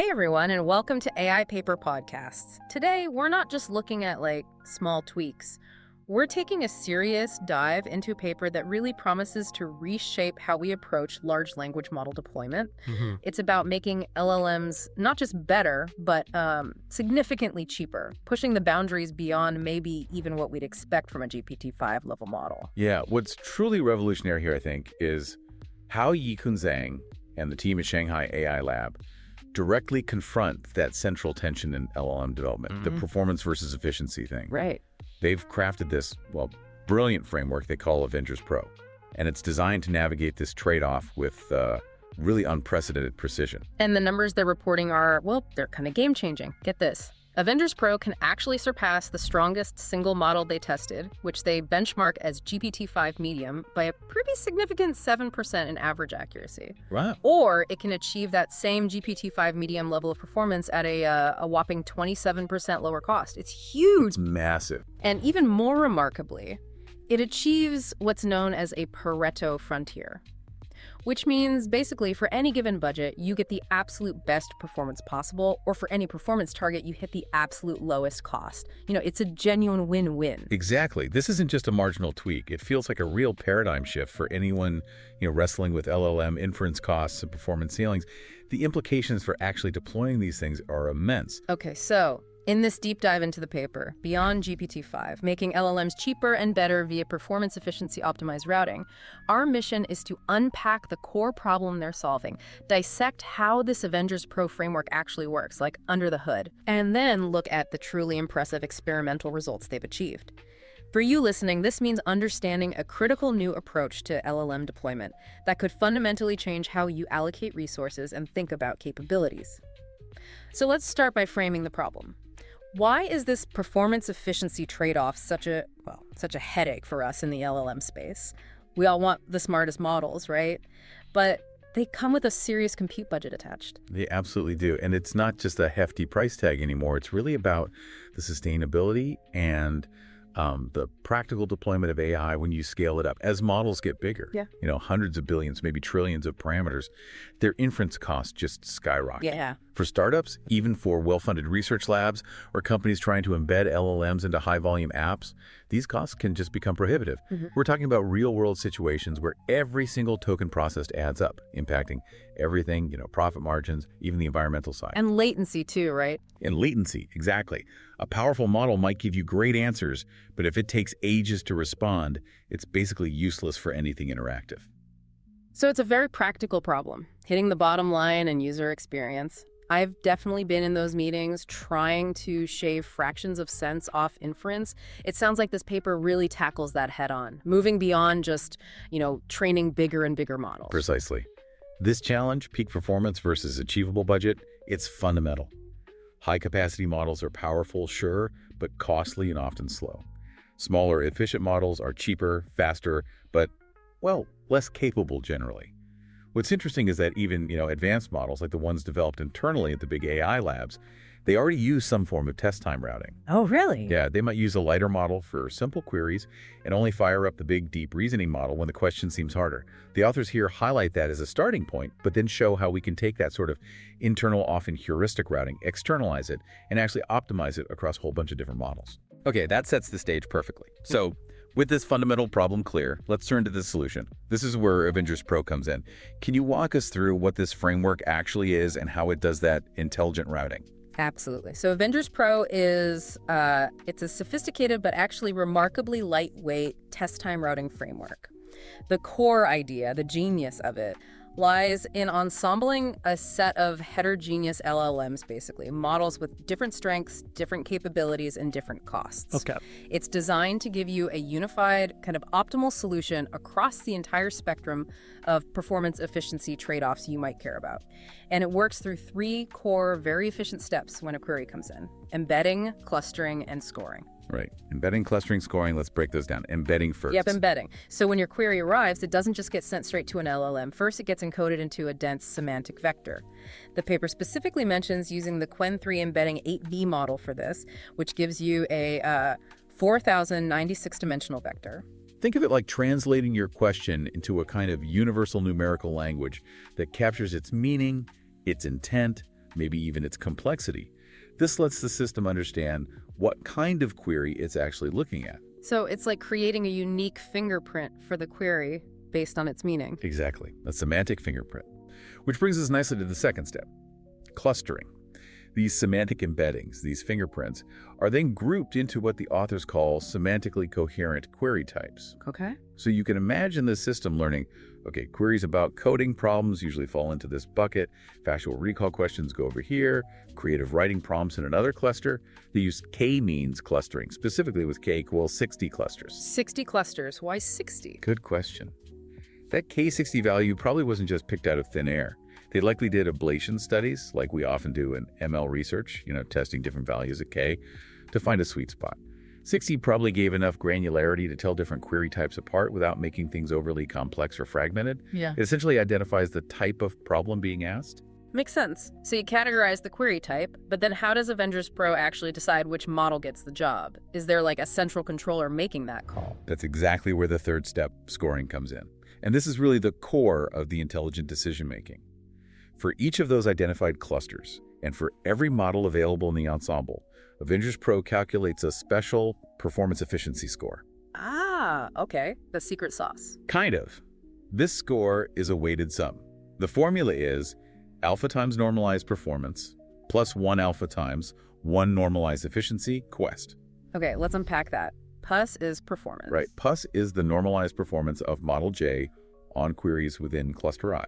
Hey everyone, and welcome to AI Paper Podcasts. Today, we're not just looking at small tweaks. We're taking a serious dive into a paper that really promises to reshape how we approach large language model deployment. It's about making LLMs not just better, but significantly cheaper, pushing the boundaries beyond maybe even what we'd expect from a GPT-5 level model. Yeah, what's truly revolutionary here, I think, is how Yikun Zhang and the team at Shanghai AI Lab directly confront that central tension in LLM development, the performance versus efficiency thing. Right. They've crafted this, brilliant framework they call Avengers Pro, and it's designed to navigate this trade-off with really unprecedented precision. And the numbers they're reporting are, they're kind of game-changing. Get this. Avengers Pro can actually surpass the strongest single model they tested, which they benchmark as GPT-5 medium, by a pretty significant 7% in average accuracy. Wow. Or it can achieve that same GPT-5 medium level of performance at a whopping 27% lower cost. It's huge. It's massive. And even more remarkably, it achieves what's known as a Pareto Frontier, which means basically for any given budget, you get the absolute best performance possible, or for any performance target, you hit the absolute lowest cost. It's a genuine win-win. Exactly. This isn't just a marginal tweak. It feels like a real paradigm shift for anyone, wrestling with LLM inference costs and performance ceilings. The implications for actually deploying these things are immense. Okay, so in this deep dive into the paper, beyond GPT-5, making LLMs cheaper and better via performance efficiency optimized routing, our mission is to unpack the core problem they're solving, dissect how this Avengers Pro framework actually works, like under the hood, and then look at the truly impressive experimental results they've achieved. For you listening, this means understanding a critical new approach to LLM deployment that could fundamentally change how you allocate resources and think about capabilities. So let's start by framing the problem. Why is this performance efficiency trade-off such a headache for us in the LLM space? We all want the smartest models, right? But they come with a serious compute budget attached. They absolutely do. And it's not just a hefty price tag anymore. It's really about the sustainability and the practical deployment of AI when you scale it up. As models get bigger, hundreds of billions, maybe trillions of parameters, their inference costs just skyrocket. Yeah. For startups, even for well-funded research labs or companies trying to embed LLMs into high-volume apps, these costs can just become prohibitive. We're talking about real-world situations where every single token processed adds up, impacting everything, profit margins, even the environmental side. And latency too, right? And latency, exactly. A powerful model might give you great answers, but if it takes ages to respond, it's basically useless for anything interactive. So it's a very practical problem, hitting the bottom line and user experience. I've definitely been in those meetings trying to shave fractions of cents off inference. It sounds like this paper really tackles that head on, moving beyond just, training bigger and bigger models. Precisely. This challenge, peak performance versus achievable budget, it's fundamental. High-capacity models are powerful, sure, but costly and often slow. Smaller, efficient models are cheaper, faster, but, less capable generally. What's interesting is that even, advanced models like the ones developed internally at the big AI labs, they already use some form of test time routing. Oh, really? Yeah, they might use a lighter model for simple queries and only fire up the big, deep reasoning model when the question seems harder. The authors here highlight that as a starting point, but then show how we can take that sort of internal, often heuristic routing, externalize it, and actually optimize it across a whole bunch of different models. Okay, that sets the stage perfectly. So, with this fundamental problem clear, let's turn to the solution. This is where Avengers Pro comes in. Can you walk us through what this framework actually is and how it does that intelligent routing? Absolutely. So Avengers Pro is it's a sophisticated but actually remarkably lightweight test time routing framework. The core idea, the genius of it, lies in ensembling a set of heterogeneous LLMs, basically, models with different strengths, different capabilities, and different costs. Okay. It's designed to give you a unified, kind of optimal solution across the entire spectrum of performance efficiency trade-offs you might care about. And it works through three core, very efficient steps when a query comes in: embedding, clustering, and scoring. Right. Embedding, clustering, scoring. Let's break those down. Embedding first. Yep, embedding. So when your query arrives, it doesn't just get sent straight to an LLM. First, it gets encoded into a dense semantic vector. The paper specifically mentions using the Qwen3 embedding 8B model for this, which gives you a 4,096-dimensional vector. Think of it like translating your question into a kind of universal numerical language that captures its meaning, its intent, maybe even its complexity. This lets the system understand what kind of query it's actually looking at. So it's like creating a unique fingerprint for the query based on its meaning. Exactly, a semantic fingerprint. Which brings us nicely to the second step, clustering. These semantic embeddings, these fingerprints, are then grouped into what the authors call semantically coherent query types. Okay. So you can imagine the system learning, okay, queries about coding problems usually fall into this bucket, factual recall questions go over here, creative writing prompts in another cluster. They use k-means clustering, specifically with k equals 60 clusters. 60 clusters. Why 60? Good question. That K60 value probably wasn't just picked out of thin air. They likely did ablation studies, like we often do in ML research, testing different values of K, to find a sweet spot. 60 probably gave enough granularity to tell different query types apart without making things overly complex or fragmented. Yeah. It essentially identifies the type of problem being asked. Makes sense. So you categorize the query type, but then how does Avengers Pro actually decide which model gets the job? Is there like a central controller making that call? That's exactly where the third step, scoring, comes in. And this is really the core of the intelligent decision-making. For each of those identified clusters, and for every model available in the ensemble, Avengers Pro calculates a special performance efficiency score. Ah, okay. The secret sauce. Kind of. This score is a weighted sum. The formula is alpha times normalized performance plus 1 alpha times 1 normalized efficiency quest. Okay, let's unpack that. PUS is performance. Right. PUS is the normalized performance of model J on queries within cluster I.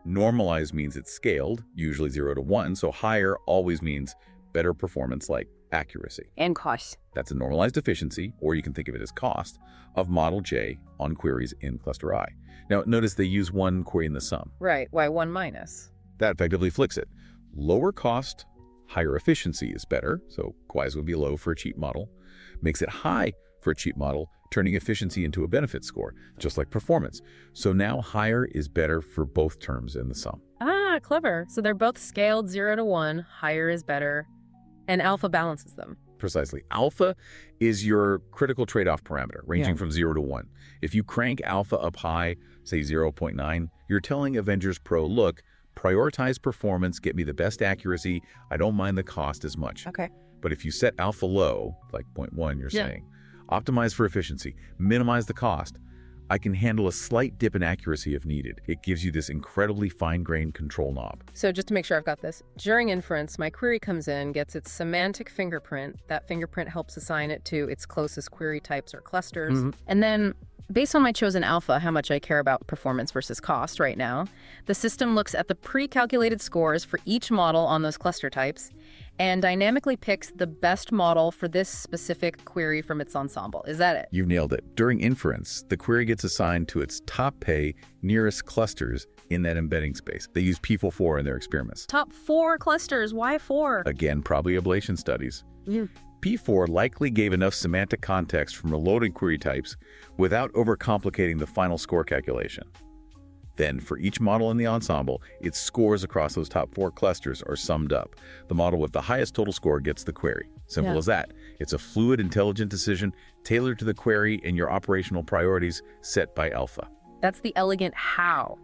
Normalized means it's scaled, usually 0 to 1, so higher always means better performance like accuracy. And cost. That's a normalized efficiency, or you can think of it as cost, of model J on queries in cluster I. Now, notice they use one query in the sum. Right, why 1 minus? That effectively flicks it. Lower cost, higher efficiency is better, so QUIS would be low for a cheap model. Makes it high for a cheap model, turning efficiency into a benefit score, just like performance. So now higher is better for both terms in the sum. Ah, clever. So they're both scaled 0 to 1, higher is better, and alpha balances them. Precisely. Alpha is your critical trade-off parameter, ranging from 0 to 1. If you crank alpha up high, say 0.9, you're telling Avengers Pro, look, prioritize performance, get me the best accuracy, I don't mind the cost as much. Okay. But if you set alpha low, like 0.1 you're saying, optimize for efficiency, minimize the cost, I can handle a slight dip in accuracy if needed. It gives you this incredibly fine-grained control knob. So just to make sure I've got this, during inference, my query comes in, gets its semantic fingerprint. That fingerprint helps assign it to its closest query types or clusters. And then, based on my chosen alpha, how much I care about performance versus cost right now, the system looks at the pre-calculated scores for each model on those cluster types and dynamically picks the best model for this specific query from its ensemble. Is that it? You've nailed it. During inference, the query gets assigned to its top pay nearest clusters in that embedding space. They use P4 in their experiments. Top 4 clusters. Why 4? Again, probably ablation studies. P4 likely gave enough semantic context from reloaded query types without overcomplicating the final score calculation. Then, for each model in the ensemble, its scores across those top 4 clusters are summed up. The model with the highest total score gets the query. Simple as that. It's a fluid, intelligent decision tailored to the query and your operational priorities set by alpha. That's the elegant how.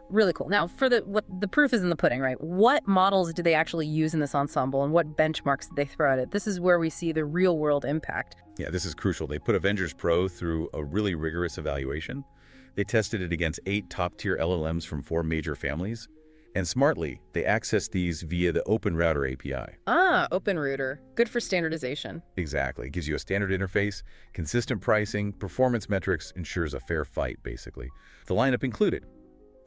Really cool. Now, for the proof is in the pudding, right? What models do they actually use in this ensemble, and what benchmarks did they throw at it? This is where we see the real-world impact. Yeah, this is crucial. They put Avengers Pro through a really rigorous evaluation. They tested it against 8 top-tier LLMs from 4 major families. And smartly, they accessed these via the Open Router API. Ah, Open Router. Good for standardization. Exactly. It gives you a standard interface, consistent pricing, performance metrics, ensures a fair fight, basically. The lineup included,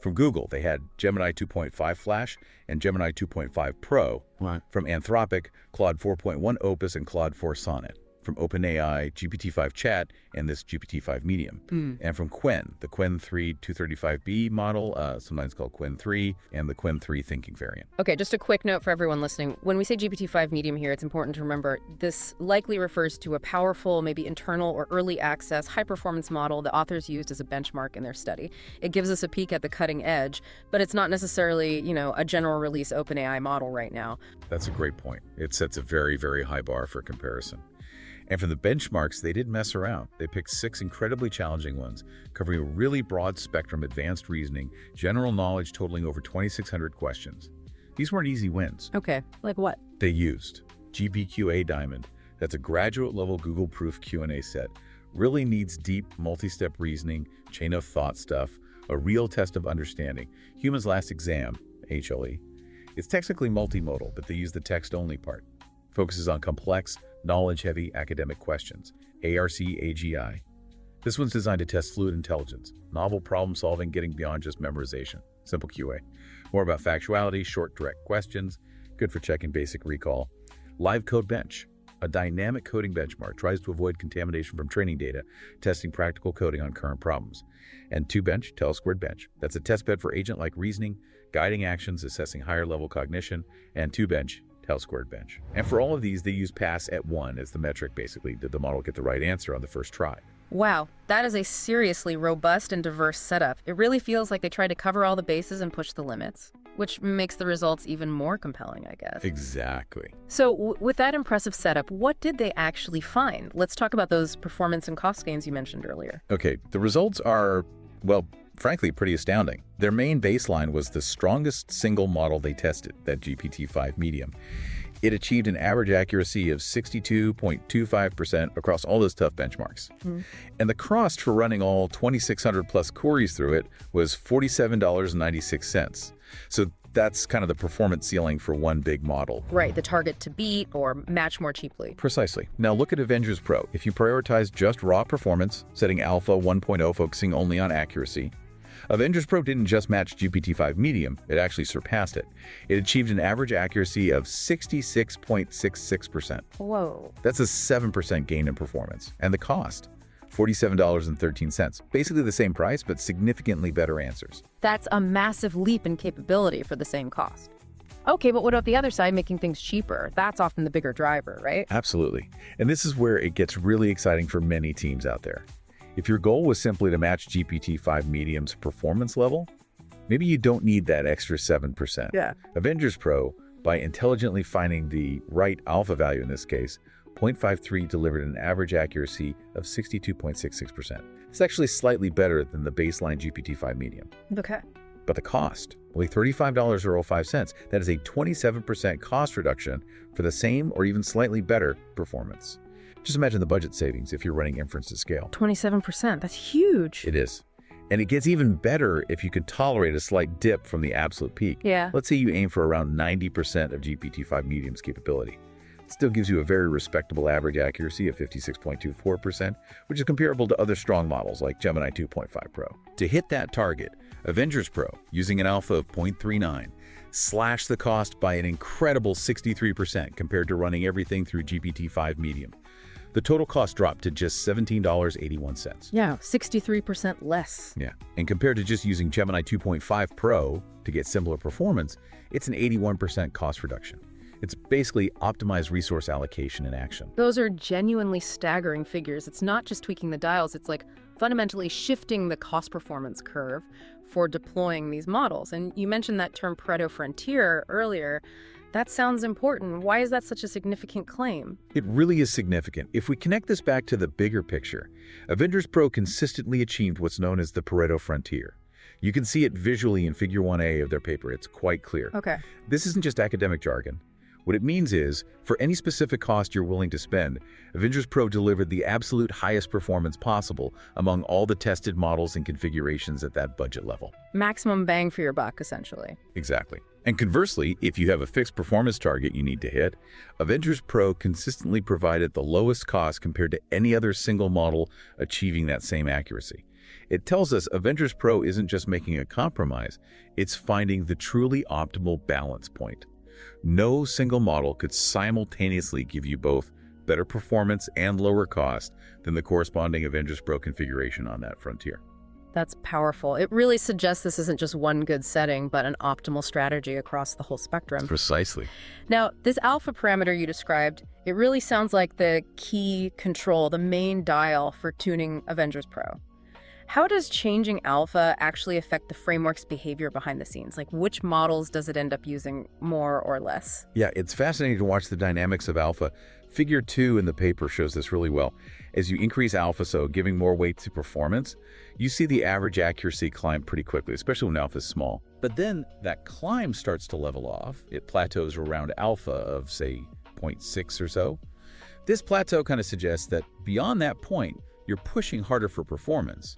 from Google, they had Gemini 2.5 Flash and Gemini 2.5 Pro. Right. From Anthropic, Claude 4.1 Opus and Claude 4 Sonnet. From OpenAI, GPT-5 Chat, and this GPT-5 Medium. And from Qwen, the Qwen 3 235B model, sometimes called Qwen 3, and the Qwen 3 Thinking variant. Okay, just a quick note for everyone listening. When we say GPT-5 Medium here, it's important to remember this likely refers to a powerful, maybe internal or early access, high-performance model the authors used as a benchmark in their study. It gives us a peek at the cutting edge, but it's not necessarily, a general release OpenAI model right now. That's a great point. It sets a very, very high bar for comparison. And for the benchmarks, they didn't mess around. They picked 6 incredibly challenging ones, covering a really broad spectrum, advanced reasoning, general knowledge totaling over 2,600 questions. These weren't easy wins. Okay, like what? They used GPQA Diamond. That's a graduate-level Google-proof Q&A set. Really needs deep, multi-step reasoning, chain of thought stuff, a real test of understanding. Human's Last Exam, HLE. It's technically multimodal, but they use the text-only part. Focuses on complex, knowledge-heavy academic questions. ARC-AGI. This one's designed to test fluid intelligence, novel problem-solving getting beyond just memorization. Simple QA. More about factuality, short, direct questions. Good for checking basic recall. Live Code Bench. A dynamic coding benchmark tries to avoid contamination from training data, testing practical coding on current problems. And 2Bench, Tell-Squared Bench. That's a testbed for agent-like reasoning, guiding actions, assessing higher-level cognition, and 2Bench, Tell-Squared Bench. And for all of these, they use pass at 1 as the metric, basically. Did the model get the right answer on the first try? Wow, that is a seriously robust and diverse setup. It really feels like they tried to cover all the bases and push the limits, which makes the results even more compelling, I guess. Exactly. So with that impressive setup, what did they actually find? Let's talk about those performance and cost gains you mentioned earlier. Okay, the results are, well, frankly, pretty astounding. Their main baseline was the strongest single model they tested, that GPT-5 medium. It achieved an average accuracy of 62.25% across all those tough benchmarks. And the cost for running all 2,600 plus queries through it was $47.96. So that's kind of the performance ceiling for one big model. Right, the target to beat or match more cheaply. Precisely. Now look at Avengers Pro. If you prioritize just raw performance, setting Alpha 1.0 focusing only on accuracy, Avengers Pro didn't just match GPT-5 Medium, it actually surpassed it. It achieved an average accuracy of 66.66%. Whoa. That's a 7% gain in performance. And the cost? $47.13. Basically the same price, but significantly better answers. That's a massive leap in capability for the same cost. Okay, but what about the other side, making things cheaper? That's often the bigger driver, right? Absolutely. And this is where it gets really exciting for many teams out there. If your goal was simply to match GPT-5 Medium's performance level, maybe you don't need that extra 7%. Yeah. Avengers Pro, by intelligently finding the right alpha value in this case, 0.53 delivered an average accuracy of 62.66%. It's actually slightly better than the baseline GPT-5 Medium. Okay. But the cost, only $35.05. That is a 27% cost reduction for the same or even slightly better performance. Just imagine the budget savings if you're running inference to scale. 27%, that's huge. It is. And it gets even better if you can tolerate a slight dip from the absolute peak. Yeah. Let's say you aim for around 90% of GPT-5 Medium's capability. It still gives you a very respectable average accuracy of 56.24%, which is comparable to other strong models like Gemini 2.5 Pro. To hit that target, Avengers Pro, using an alpha of 0.39, slashed the cost by an incredible 63% compared to running everything through GPT-5 Medium. The total cost dropped to just $17.81. Yeah, 63% less. Yeah, and compared to just using Gemini 2.5 Pro to get similar performance, it's an 81% cost reduction. It's basically optimized resource allocation in action. Those are genuinely staggering figures. It's not just tweaking the dials, it's like fundamentally shifting the cost performance curve for deploying these models. And you mentioned that term Pareto Frontier earlier. That sounds important. Why is that such a significant claim? It really is significant. If we connect this back to the bigger picture, Avengers Pro consistently achieved what's known as the Pareto Frontier. You can see it visually in Figure 1A of their paper. It's quite clear. Okay. This isn't just academic jargon. What it means is, for any specific cost you're willing to spend, Avengers Pro delivered the absolute highest performance possible among all the tested models and configurations at that budget level. Maximum bang for your buck, essentially. Exactly. And conversely, if you have a fixed performance target you need to hit, Avengers Pro consistently provided the lowest cost compared to any other single model achieving that same accuracy. It tells us Avengers Pro isn't just making a compromise, it's finding the truly optimal balance point. No single model could simultaneously give you both better performance and lower cost than the corresponding Avengers Pro configuration on that frontier. That's powerful. It really suggests this isn't just one good setting, but an optimal strategy across the whole spectrum. Precisely. Now, this alpha parameter you described, it really sounds like the key control, the main dial for tuning Avengers Pro. How does changing alpha actually affect the framework's behavior behind the scenes? Like, which models does it end up using more or less? Yeah, it's fascinating to watch the dynamics of alpha. Figure 2 in the paper shows this really well. As you increase alpha, so giving more weight to performance, you see the average accuracy climb pretty quickly, especially when alpha is small. But then that climb starts to level off. It plateaus around alpha of, say, 0.6 or so. This plateau kind of suggests that beyond that point, you're pushing harder for performance.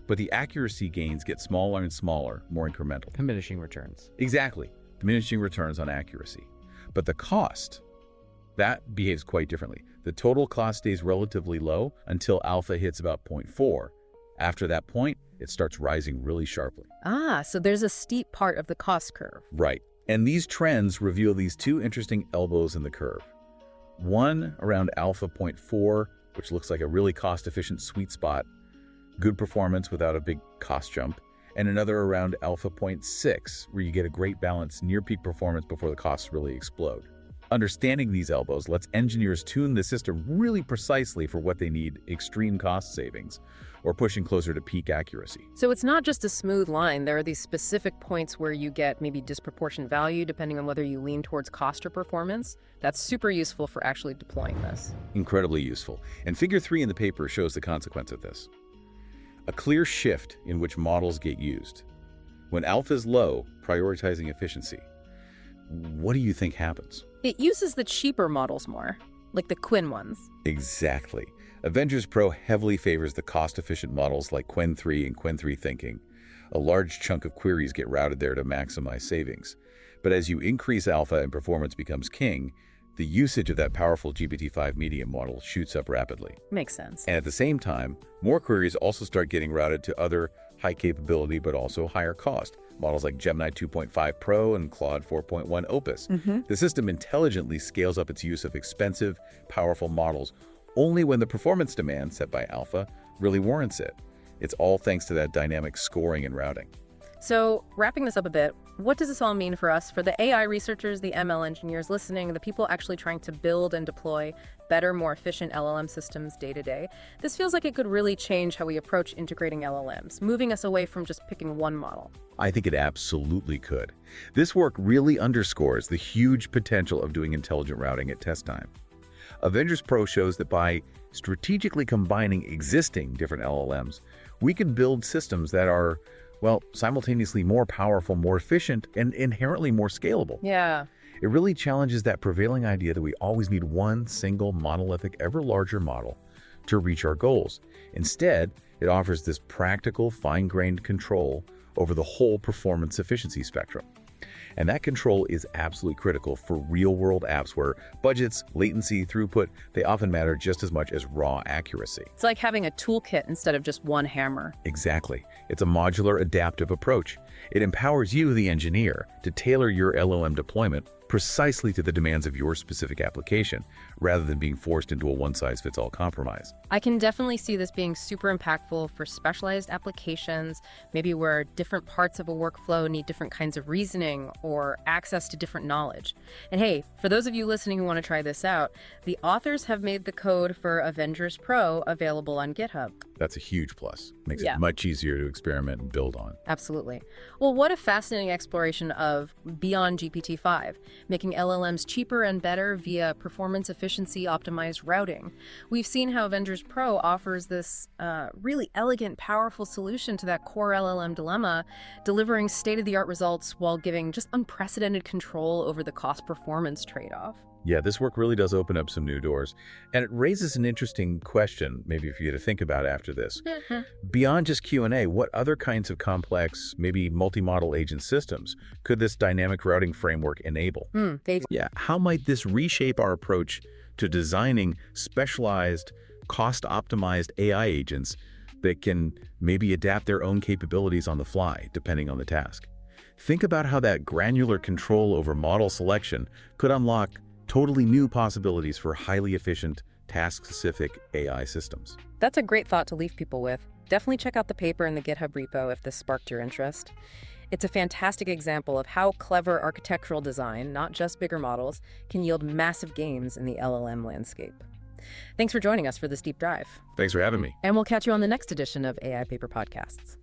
But the accuracy gains get smaller and smaller, more incremental. Diminishing returns. Exactly. Diminishing returns on accuracy. But the cost, that behaves quite differently. The total cost stays relatively low until alpha hits about 0.4. After that point, it starts rising really sharply. Ah, so there's a steep part of the cost curve. Right. And these trends reveal these two interesting elbows in the curve. One around alpha 0.4, which looks like a really cost-efficient sweet spot, good performance without a big cost jump, and another around alpha 0.6, where you get a great balance near peak performance before the costs really explode. Understanding these elbows lets engineers tune the system really precisely for what they need: extreme cost savings or pushing closer to peak accuracy. So it's not just a smooth line. There are these specific points where you get maybe disproportionate value depending on whether you lean towards cost or performance. That's super useful for actually deploying this. Incredibly useful. And figure 3 in the paper shows the consequence of this. A clear shift in which models get used. When alpha is low, prioritizing efficiency. What do you think happens? It uses the cheaper models more, like the Quinn ones. Exactly. Avengers Pro heavily favors the cost-efficient models like Qwen 3 and Qwen 3 Thinking. A large chunk of queries get routed there to maximize savings. But as you increase alpha and performance becomes king, the usage of that powerful GPT-5 medium model shoots up rapidly. Makes sense. And at the same time, more queries also start getting routed to other high capability but also higher cost models like Gemini 2.5 Pro and Claude 4.1 Opus. The system intelligently scales up its use of expensive, powerful models only when the performance demand set by alpha really warrants it. It's all thanks to that dynamic scoring and routing. So wrapping this up a bit, what does this all mean for us, for the AI researchers, the ML engineers listening, the people actually trying to build and deploy better, more efficient LLM systems day to day? This feels like it could really change how we approach integrating LLMs, moving us away from just picking one model. I think it absolutely could. This work really underscores the huge potential of doing intelligent routing at test time. Avengers Pro shows that by strategically combining existing different LLMs, we can build systems that are, well, simultaneously more powerful, more efficient, and inherently more scalable. Yeah. It really challenges that prevailing idea that we always need one single monolithic, ever larger model to reach our goals. Instead, it offers this practical, fine-grained control over the whole performance efficiency spectrum. And that control is absolutely critical for real-world apps where budgets, latency, throughput, they often matter just as much as raw accuracy. It's like having a toolkit instead of just one hammer. Exactly. It's a modular, adaptive approach. It empowers you, the engineer, to tailor your LLM deployment precisely to the demands of your specific application, rather than being forced into a one-size-fits-all compromise. I can definitely see this being super impactful for specialized applications, maybe where different parts of a workflow need different kinds of reasoning or access to different knowledge. And hey, for those of you listening who want to try this out, the authors have made the code for Avengers Pro available on GitHub. That's a huge plus. Makes it much easier to experiment and build on. Absolutely. Well, what a fascinating exploration of beyond GPT-5, making LLMs cheaper and better via performance efficiency optimized routing. We've seen how Avengers Pro offers this really elegant, powerful solution to that core LLM dilemma, delivering state-of-the-art results while giving just unprecedented control over the cost-performance trade-off. Yeah, this work really does open up some new doors. And it raises an interesting question, maybe for you to think about after this. Beyond just Q&A, what other kinds of complex, maybe multi-model agent systems could this dynamic routing framework enable? Yeah, how might this reshape our approach to designing specialized, cost-optimized AI agents that can maybe adapt their own capabilities on the fly, depending on the task? Think about how that granular control over model selection could unlock totally new possibilities for highly efficient, task-specific AI systems. That's a great thought to leave people with. Definitely check out the paper in the GitHub repo if this sparked your interest. It's a fantastic example of how clever architectural design, not just bigger models, can yield massive gains in the LLM landscape. Thanks for joining us for this deep dive. Thanks for having me. And we'll catch you on the next edition of AI Paper Podcasts.